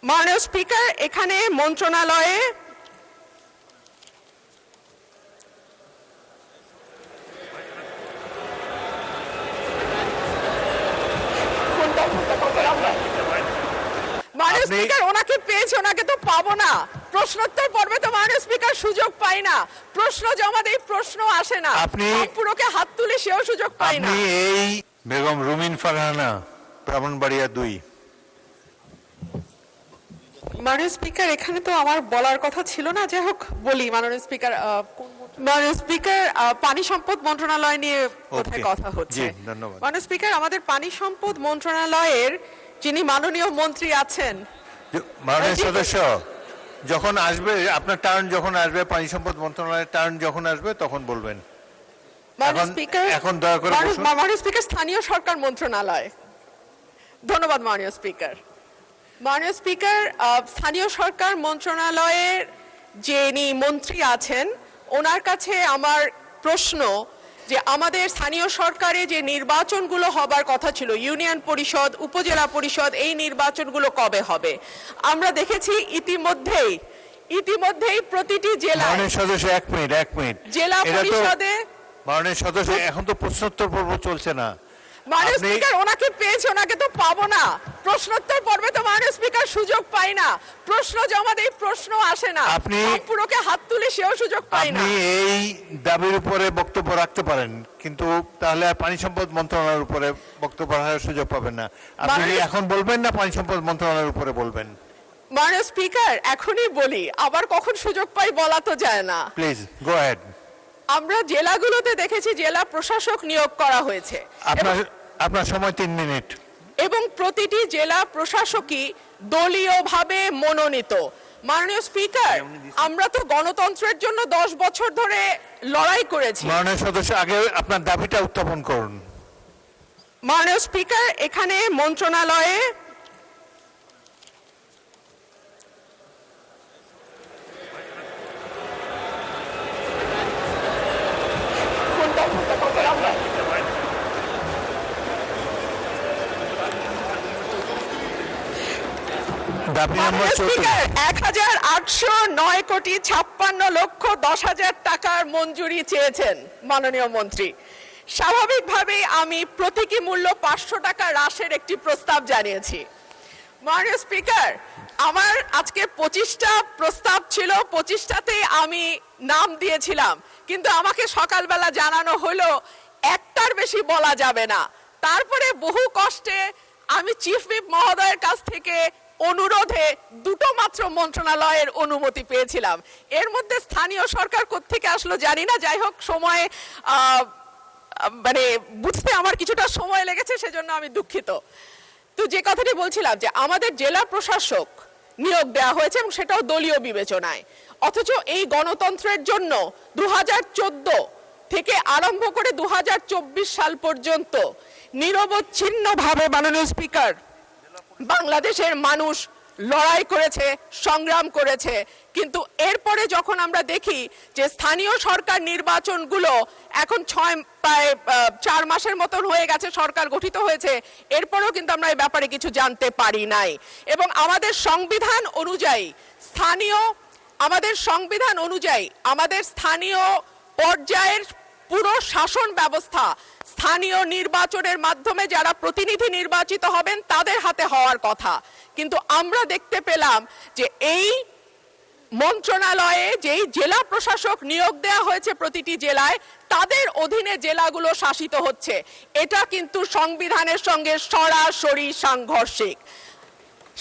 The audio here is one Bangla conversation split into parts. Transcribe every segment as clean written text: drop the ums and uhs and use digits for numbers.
মাননীয় স্পিকার, এখানে মন্ত্রণালয়ে মাননীয় স্পিকার ওনাকে পেয়েছে, ওনাকে তো পাবো না। প্রশ্নোত্তর পর্বে তো মাননীয় স্পিকার সুযোগ পাই না, প্রশ্ন জমা দেই, প্রশ্ন আসে না, পুরোকে হাত তুলে সেও সুযোগ পাই না। আপনি এই বেগম রুমিন ফারহানা, ব্রাহ্মণবাড়িয়া 2। মাননীয় স্পিকার, এখানে তো আমার বলার কথা ছিল না, যাই হোক বলি। মাননীয় স্পিকার, মাননীয় স্পিকার, পানি সম্পদ মন্ত্রণালয় নিয়ে কথা হচ্ছে। মাননীয় স্পিকার, আমাদের পানি সম্পদ মন্ত্রণালয়ের যিনি মাননীয় মন্ত্রী আছেন, মাননীয় সদস্য যখন আসবে, আপনার টার্ন যখন আসবে, পানি সম্পদ মন্ত্রণালয়ের টার্ন যখন আসবে তখন বলবেন। এখন দয়া করে মাননীয় স্পিকার, স্থানীয় সরকার মন্ত্রণালয়। ধন্যবাদ মাননীয় স্পিকার। মাননীয় স্পিকার, স্থানীয় সরকার মন্ত্রণালয়ের যিনি মন্ত্রী আছেন ওনার কাছে আমার প্রশ্ন যে আমাদের স্থানীয় সরকারে যে নির্বাচনগুলো হবার কথা ছিল, ইউনিয়ন পরিষদ, উপজেলা পরিষদ, এই নির্বাচনগুলো কবে হবে? আমরা দেখেছি ইতিমধ্যেই প্রতিটি জেলায়। মাননীয় সদস্য এক মিনিট জেলা পরিষদে। মাননীয় সদস্য, এখন তো প্রশ্নোত্তর পর্ব চলছে না। মাননীয় স্পিকার ওনাকে পেয়েছে, ওনাকে তো পাবো না। প্রশ্নোত্তর পর্বে তো মাননীয় স্পিকার সুযোগ পাই না, প্রশ্ন জমা দেই, প্রশ্ন আসে না, পুরোকে হাত তুলে সেও সুযোগ পাই না। আপনি এই দাবির উপরে বক্তব্য রাখতে পারেন, কিন্তু তাহলে পানি সম্পদ মন্ত্রণালয়ের উপরে বক্তব্য রাখার সুযোগ পাবেন না। আপনি এখন বলবেন না পানি সম্পদ মন্ত্রণালয়ের উপরে বলবেন? মাননীয় স্পিকার, এখনই বলি, আবার কখন সুযোগ পাই বলা তো যায় না। Please go ahead. আমরা জেলাগুলোতে দেখেছি জেলা প্রশাসক নিয়োগ করা হয়েছে। আপনার সময় 3 মিনিট। এবং প্রতিটি জেলা প্রশাসকই দলীয়ভাবে মনোনীত। মাননীয় স্পিকার, আমরা তো গণতন্ত্রের জন্য 10 বছর ধরে লড়াই করেছি। মাননীয় সদস্য, আগে আপনার দাবিটা উত্থাপন করুন। মাননীয় স্পিকার, এখানে মন্ত্রণালয়ে দাবি নম্বর 1,809,56,10,00,000 টাকার মঞ্জুরি চেয়েছেন মাননীয় মন্ত্রী। স্বাভাবিকভাবেই আমি প্রতীকী মূল্য 500 টাকা হ্রাসের একটি প্রস্তাব জানিয়েছি। মাননীয় স্পিকার, আমার আজকে 25টা প্রস্তাব ছিল, 25টাতেই আমি নাম দিয়েছিলাম, কিন্তু আমাকে সকালবেলা জানানো হলো একটার বেশি বলা যাবে না। তারপরে বহু কষ্টে আমি চিফ হুইপ মহোদয়ের কাছ থেকে অনুরোধে 2টো মাত্র মন্ত্রণালয়ের অনুমতি পেয়েছিলাম। এর মধ্যে স্থানীয় সরকার কোত্থেকে আসলো জানি না, যাই হোক সময় বুঝতে আমার কিছুটা সময় লেগেছে, সেজন্য আমি দুঃখিত। তো যে কথাটি বলছিলাম যে আমাদের জেলা প্রশাসক নিয়োগ দেওয়া হয়েছে এবং সেটাও দলীয় বিবেচনায়, অথচ এই গণতন্ত্রের জন্য 2014 থেকে আরম্ভ করে 2024 সাল পর্যন্ত নিরবচ্ছিন্নভাবে মাননীয় স্পিকার বাংলাদেশের মানুষ লড়াই করেছে, সংগ্রাম করেছে। কিন্তু এরপরে যখন আমরা দেখি যে স্থানীয় সরকার নির্বাচনগুলো এখন 4 মাসের মতন হয়ে গেছে, সরকার গঠিত হয়েছে, এরপরেও কিন্তু আমরা এই ব্যাপারে কিছু জানতে পারি নাই। এবং আমাদের সংবিধান অনুযায়ী আমাদের স্থানীয় পর্যায়ের পুরো শাসন ব্যবস্থা স্থানীয় নির্বাচনের মাধ্যমে যারা প্রতিনিধি নির্বাচিত হবেন তাদের হাতে হওয়ার কথা। কিন্তু আমরা দেখতে পেলাম যে এই মন্ত্রণালয়ে যেই জেলা প্রশাসক নিয়োগ দেওয়া হয়েছে প্রতিটি জেলায়, তাদের অধীনে জেলাগুলো শাসিত হচ্ছে। এটা কিন্তু সংবিধানের সঙ্গে সরাসরি সাংঘর্ষিক।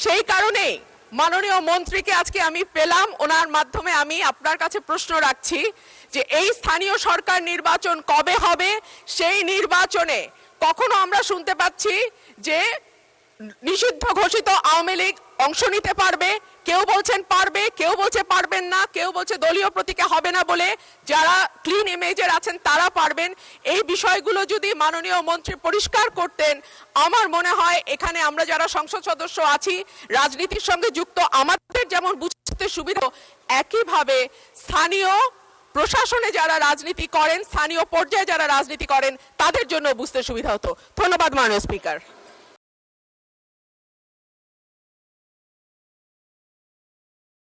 সেই কারণেই মাননীয় মন্ত্রীকে আজকে আমি পেলাম, ওনার মাধ্যমে আমি আপনার কাছে প্রশ্ন রাখছি যে এই স্থানীয় সরকার নির্বাচন কবে হবে? সেই নির্বাচনে কখনো আমরা শুনতে পাচ্ছি যে নিষিদ্ধ ঘোষিত আওয়ামী লীগ অংশ নিতে পারবে, কেউ বলছেন পারবে, কেউ বলছে পারবেন না, কেউ বলছে দলীয় প্রতীকে হবে না বলে যারা ক্লিন ইমেজের আছেন তারা পারবেন। এই বিষয়গুলো যদি মাননীয় মন্ত্রী পরিষ্কার করতেন, আমার মনে হয় এখানে আমরা যারা সংসদ সদস্য আছি, রাজনীতির সঙ্গে যুক্ত, আমাদের যেমন বুঝতে সুবিধা, একইভাবে স্থানীয় প্রশাসনে যারা রাজনীতি করেন, স্থানীয় পর্যায়ে যারা রাজনীতি করেন, তাদের জন্য বুঝতে সুবিধা হতো। ধন্যবাদ মাননীয় স্পিকার।